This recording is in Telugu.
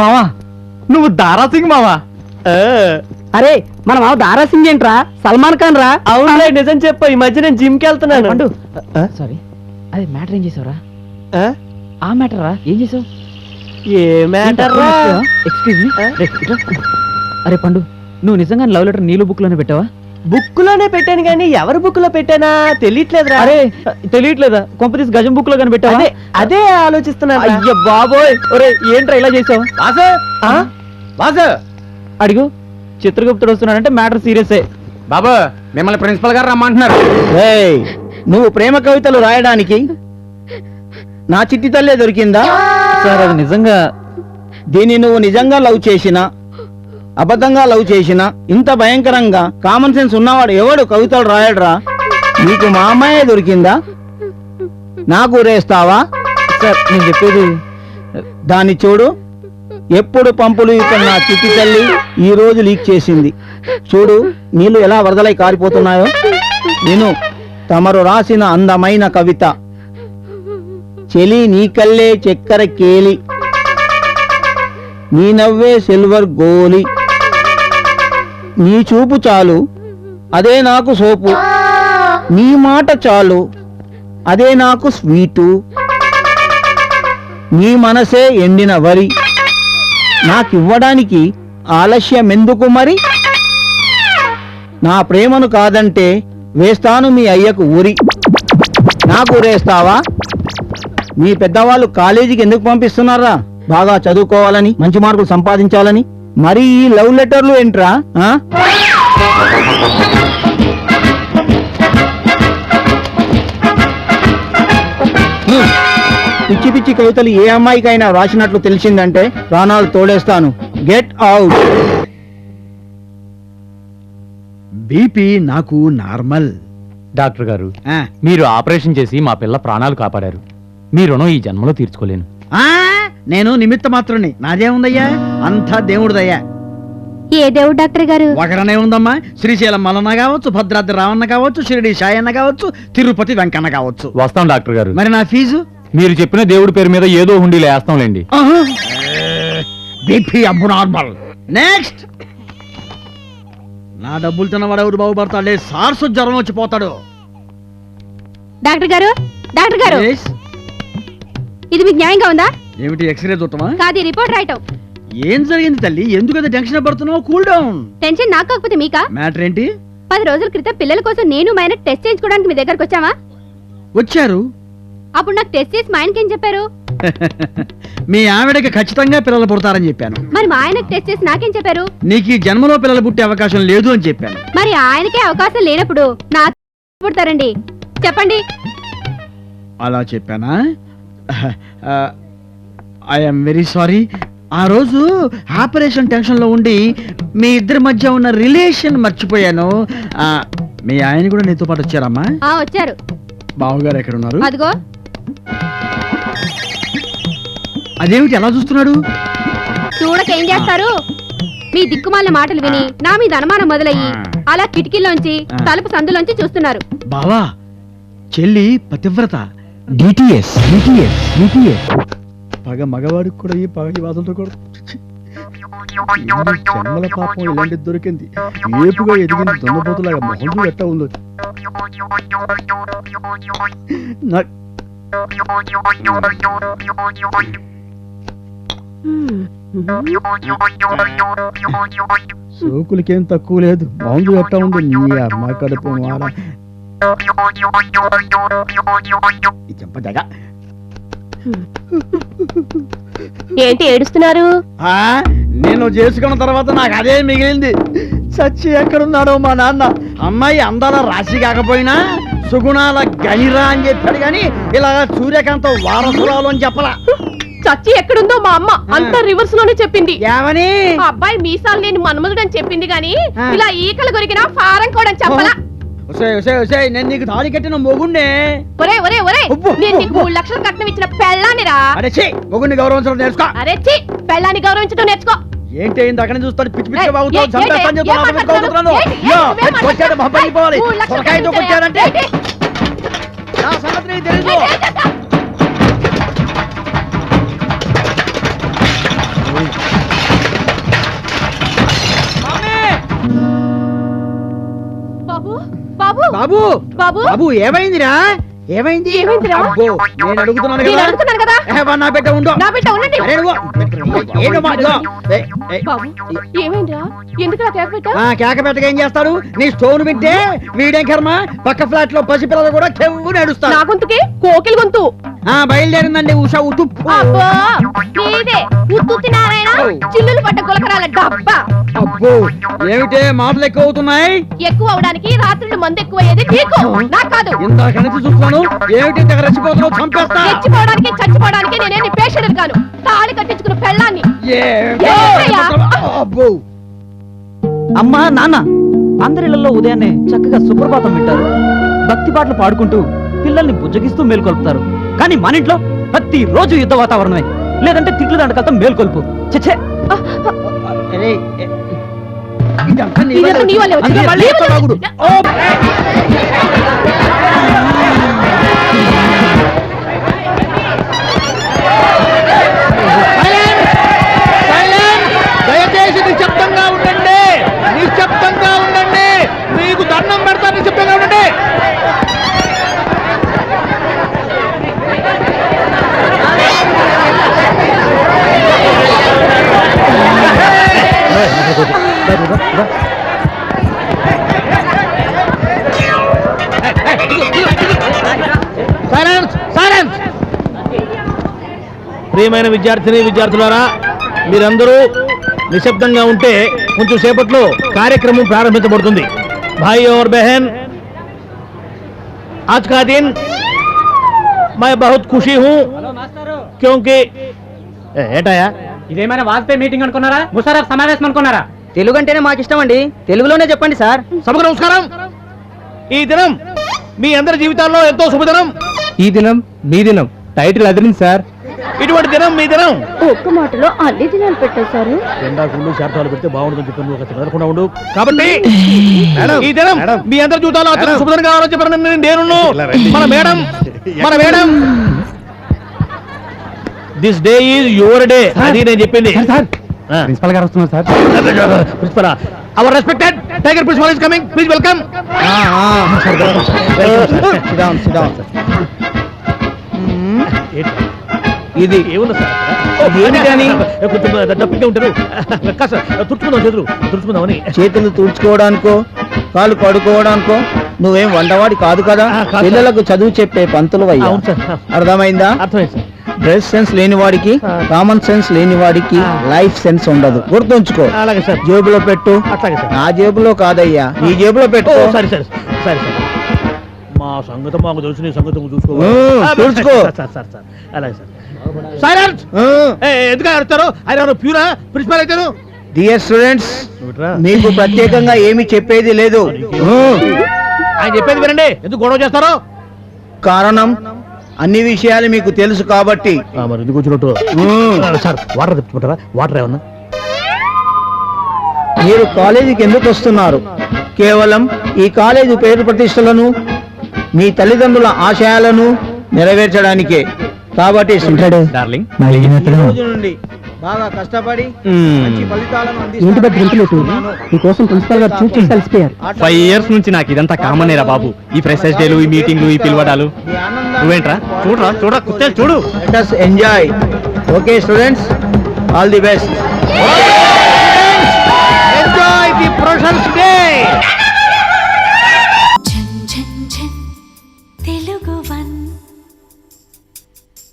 మావా నువ్వు దారా సింగ్ మావా. అరే మన మామ దారా సింగ్ ఏంట్రా, సల్మాన్ ఖాన్ రా. అవునులే, నిజం చెప్పు. ఈ మధ్య నేను జిమ్ కి వెళ్తున్నాను. పండు సారీ, అదే మ్యాటర్ ఏం చేసావురా? ఆ మ్యాటర్ రా, ఏం చేసావు? ఏ మ్యాటర్? Excuse me. అరే పండు, నువ్వు నిజంగా లవ్ లెటర్ నీళ్ళు బుక్ లోనే పెట్టావా? బుక్ లోనే పెట్టాను కానీ ఎవరి బుక్ లో పెట్టానా తెలియట్లేదురా. అరే తెలియట్లేదా? కొంపతీస్ గజం బుక్ లో కానీ పెట్టావా? అదే ఆలోచిస్తున్నా. అయ్య బాబోయ్, ఒరే ఏంట్రా ఇలా చేసావు? అడిగు, చిత్రగుప్తుడు వస్తున్నాడంటే మ్యాటర్ సీరియసే. బాబు మిమ్మల్ని ప్రిన్సిపల్ గారు రమ్మంటున్నారు. నువ్వు ప్రేమ కవితలు రాయడానికి నా చిట్టి తల్లే దొరికిందా? సార్ అది నిజంగా, దీన్ని నువ్వు నిజంగా లవ్ చేసినా అబద్ధంగా లవ్ చేసినా ఇంత భయంకరంగా కామన్ సెన్స్ ఉన్నవాడు ఎవడు కవితలు రాయడరా? నీకు మా అమ్మాయే దొరికిందా? నాకు ఊరేస్తావా? సార్ నేను చెప్పేది, దాన్ని చూడు, ఎప్పుడు పంపులు ఇస్తున్న నా చిట్టి తల్లి ఈ రోజు లీక్ చేసింది. చూడు నీళ్లు ఎలా వరదలై కారిపోతున్నాయో. నేను తమరు రాసిన అందమైన కవిత, చెలి నీ కల్లే చక్కెర కేలి, నీ నవ్వే సిల్వర్ గోలి, నీ చూపు చాలు అదే నాకు సోపు, నీ మాట చాలు అదే నాకు స్వీటు, నీ మనసే ఎండిన వరి, నాకివ్వడానికి ఆలస్యం ఎందుకు మరి? నా ప్రేమను కాదంటే వేస్తాను మీ అయ్యకు ఊరి. నాకు ఊరేస్తావా? మీ పెద్దవాళ్ళు కాలేజీకి ఎందుకు పంపిస్తున్నారా? బాగా చదువుకోవాలని, మంచి మార్కులు సంపాదించాలని. మరి ఈ లవ్ లెటర్లు ఏంట్రా? పిచ్చి పిచ్చి కవితలు ఏ అమ్మాయికైనా రాసినట్లు తెలిసిందంటే ప్రాణాలు తోడేస్తాను. Get out. బీపీ నాకు నార్మల్. డాక్టర్ గారు, మీరు ఆపరేషన్ చేసి మా పిల్ల ప్రాణాలు కాపాడారు. మీ రుణం ఈ జన్మలో తీర్చుకోలేను. నేను నిమిత్త మాత్రుని, నాదేముందయ్యా, అంతా దేవుడిదయ్యా. ఏ దేవుడు డాక్టర్ గారు? ఒకరనే ఉందమ్మా, శ్రీశైలం మల్లన్న కావచ్చు, భద్రాద్రి రావన్న కావచ్చు, షిరిడి సాయన్న కావచ్చు, తిరుపతి వెంకన్న కావచ్చు. వస్తాం డాక్టర్ గారు. మరి నా ఫీజు? మీరు చెప్పిన దేవుడి పేరు మీద ఏదో హుండీలో వేస్తాంలేండి. బీపీ అబ్బు నార్మల్. నెక్స్ట్. నా డబ్బులు తిన్నవాడు ఎవరు బాగుపడతాడే? సార్సు జ్వరం వచ్చిపోతాడు. డాక్టర్ గారు, డాక్టర్ గారు, ఇది మీకు న్యాయంగా ఉందా? ఏమిటి, ఎక్స్రే చూడటమా? కాదు, రిపోర్ట్ రాయటం. ఏం జరిగింది తల్లి? ఎందుకంత టెన్షన్ పడుతున్నావు? Cool down. టెన్షన్ నాకు కాకపోతే మీకా? మ్యాటర్ ఏంటి? 10 రోజుల క్రితం పిల్లల కోసం నేను మా ఆయన టెస్ట్ చేయించుకోవడానికి మీ దగ్గరకు వచ్చామా? వచ్చారు. అప్పుడు నాకు టెస్ట్ చేసి మా ఆయనకి ఏం చెప్పారు? మీ ఆవిడకి ఖచ్చితంగా పిల్లలు పుడతారని చెప్పాను. మరి మా ఆయనకు టెస్ట్ చేసి నాకేం చెప్పారు? నీకు ఈ జన్మలో పిల్లలు పుట్టే అవకాశం లేదు అని చెప్పాను. మరి ఆయనకే అవకాశం లేనప్పుడు నాకు పుడతారండి? చెప్పండి. అలా చెప్పానా? I'm very sorry. ఆ రోజు ఆపరేషన్ టెన్షన్ లో ఉండి మీ ఇద్దరి మధ్య ఉన్న రిలేషన్ మర్చిపోయాను. మీ ఆయన కూడా నీతో పాటు వచ్చారమ్మా? వచ్చారు. బావగారు ఎక్కడ ఉన్నారు? అదిగో. అదేమిటి ఎలా చూస్తున్నాడు? చూడకేం చేస్తారు? మీ దిక్కుమాలిన మాటలు విని నా మీద అనుమానం మొదలయ్యి అలా కిటికీలోంచి తలుపు సందులోంచి చూస్తున్నారు. బావా, చెల్లి పతివ్రత. పగ మగవాడికి కూడా ఈ పగ వాదంతో కూడా జన్మల పాపం ఇలాంటి దొరికింది. ఏపుగా ఎదిగింది దొన్నపోతులాగా మొహం ఎట్టా ఉందో. సోకులకేం తక్కువ లేదు. మొహం ఎట్టా ఉంది. నీ అమ్మ కడుపు మారా. చెంపదగా ఏంటి ఏడుస్తున్నారు? నేను చేసుకున్న తర్వాత నాకు అదే మిగిలింది. చచ్చి ఎక్కడున్నాడో మా నాన్న. అమ్మాయి అందాల రాశి కాకపోయినా సుగుణాల గనిరా అని చెప్పాడు గాని ఇలా సూర్యకాంత వారసురాలు అని చెప్పలా. చచ్చి ఎక్కడుందో మా అమ్మ అంతా రివర్స్ లోనే చెప్పింది. ఏమని? అబ్బాయి మీసాలు లేని మన్మధుడు అని చెప్పింది గాని ఇలా ఈకలు కొరికిన ఫారం కూడా చెప్పలా. నేను నీకు తాళి కట్టిన మొగుండే. ఒరే ఒరే ఒరే, నేను నీకు 3 లక్షలు కట్నం ఇచ్చిన పెళ్ళానిరా. అరే మొగుడిని గౌరవించడం నేర్చుకో. అరే చి, పెళ్ళాన్ని గౌరవించడం నేర్చుకో. ఏంటి అక్కడ చూస్తాడు? పిచ్చి పిచ్చి వచ్చాడంటే నా సంగతి తెలుసు. బాబు బాబు బాబు ఏమైందిరా ఏమైంది ఏమైందిరా? అబ్బో, నేను అడుగుతున్నాను నేను కదా అడుగుతున్నాను కదా నా బిడ్డ ఉండు నా బిడ్డ ఉండండి అరే నువ్వు ఏంటో మాట బాబు ఏమైందిరా ఎందుకు కేక పెట్టా కేక పెట్టక ఏం చేస్తాడు నీ స్టోన్ వింటే వీడేం కర్మ పక్క ఫ్లాట్ లో పసిపిల్లలు కూడా చెవు నా నడుస్తారు గొంతుకి కోకిల గొంతు బయలుదేరిందండి ఉషా ఉతు అబ్బో నీదే ఉత్తుత్తి నారాయణ చిల్లులు పడ్డ గులకరాల డబ్బా అబ్బో ఏమిటే మాటలు ఎక్కువ అవుతున్నాయి ఎక్కువ అవడానికి రాత్రులు మందు ఎక్కువ అయ్యేది నీకు నాకు కాదు ఇందాక నుంచి చూస్తున్నాను ఏమిటి తెగ రెచ్చిపోతున్నావు చంపేస్తా చచ్చిపోవడానికి చచ్చిపోవడానికి నేనేది పేషెంట్ కాను తాళి కట్టించుకున్న పెళ్ళాన్ని ఏమిటయ్యా? అబ్బో అమ్మా నాన్న అందరిళ్లలో ఉదయాన్నే చక్కగా సుప్రభాతం వింటారు భక్తి పాటలు పాడుకుంటూ పిల్లల్ని బుజ్జగిస్తూ మేల్కొల్పుతారు కానీ మన ఇంట్లో ప్రతి రోజు యుద్ధ వాతావరణమే లేదంటే తిట్లు దండకలతో మేల్కొల్పు చచ్చే అరే, ఇదంతా నీ ఇదంతా వల్లే నీ వల్లే వచ్చింది. అందుకే మళ్ళీ ఎక్కువ తాగుడు. ఓ! దయచేసి నిశ్శబ్దంగా ఉండండి నిశ్శబ్దంగా ఉండండి మీకు దండం పెడతా నిశ్శబ్దంగా ఉండండి ప్రియమైన విద్యార్థులారా మీరందరూ నిశ్శబ్దంగా ఉంటే కొంచెం సేపట్లో కార్యక్రమం ప్రారంభించబడుతుంది భాई और बहन आज का दिन मैं बहुत खुशी हूँ क्योंकि ఏటాయా ఇదేమైనా వాజ్పేయి మీటింగ్ అనుకున్నారా ముషారఫ్ సమావేశం అనుకున్నారా తెలుగు అంటేనే మాకు ఇష్టం అండి తెలుగులోనే చెప్పండి సార్ సభకు నమస్కారం ఈ దినం మీ అందరి జీవితాల్లో ఎంతో శుభదినం ఈ దినం మీ దినం టైటిల్ అదిరింది సార్ ఇటువంటి దినం మీ దినం ఒక్క మాటలో అన్ని దినాలు పెట్టేశారు ఎండాకుళ్ళు శాతాలు పెడితే బాగుంటుందని చెప్పాను ఒక మెదలకుండా ఉండు కాబట్టి ఈ దినం మీ అందరి జీవితాల్లో అత్యంత శుభదినం కావాలని చెప్పాను నేను మన madam this day is your day అది నేను చెప్పింది ప్రిన్సిపల్ గారు వస్తున్నారు sir principal our respected tiger principal is coming please welcome ఇది ఏముంది సార్ ఏమిటని? కొంచెం డబ్బిగా ఉంటారు కాస్త తుడుచుకుందాం చేతులు తుడుచుకుందామని చేతులు తుడుచుకోవడానికో కాలు కడుకోవడానికో నువ్వేం వంటవాడి కాదు కదా కాదు. పిల్లలకు చదువు చెప్పే పంతులు అయ్యా అవును సార్. అర్థమైందా అర్థమైంది సార్ డ్రెస్ సెన్స్ లేని వాడికి కామన్ సెన్స్ లేని వాడికి లైఫ్ సెన్స్ ఉండదు గుర్తుంచుకో అలాగే సార్ జేబులో పెట్టు అట్లాగే సార్ నా జేబులో కాదయ్యా నీ జేబులో పెట్టు సరే సరే సరే సార్ మా సంగతి మాకు తెలుసు నీ సంగతి నువ్వు చూసుకో చూసుకో. సార్ సార్ సార్ అలాగే సార్ సైలెంట్ ఎందుకు అడుగుతారు ఆయన ప్యూరా ప్రిన్సిపల్ అయితేను డియర్ స్టూడెంట్స్ మీకు ప్రత్యేకంగా ఏమీ చెప్పేది లేదు ఆయన చెప్పేది వినండి ఎందుకు గొడవ చేస్తారు కారణం అన్ని విషయాలు మీకు తెలుసు కాబట్టి మరి ఎందుకు వచ్చినట్టు సార్ వాటర్ తెచ్చుకుంటారా వాటర్ ఏమన్నా మీరు కాలేజీకి ఎందుకు వస్తున్నారు కేవలం ఈ కాలేజీ పేరు ప్రతిష్టలను మీ తల్లిదండ్రుల ఆశయాలను నెరవేర్చడానికే కాబట్టి డార్లింగ్ ఈ రోజు నుండి బాగా కష్టపడి మంచి ఫలితాలను అందిస్తానని మీకోసం ప్రిన్సిపల్ గారు చూసి కలిసిపోయారు 5 years నుంచి నాకు ఇదంతా కామన్ రా బాబు ఈ ఫ్రెషర్స్ డేలు ఈ మీటింగ్లు ఈ పిలవడాలు మీ ఆనందాన్ని నువ్వేంట్రా చూడరా కుత్తేలు చూడు Let us enjoy. Okay, students, all the best.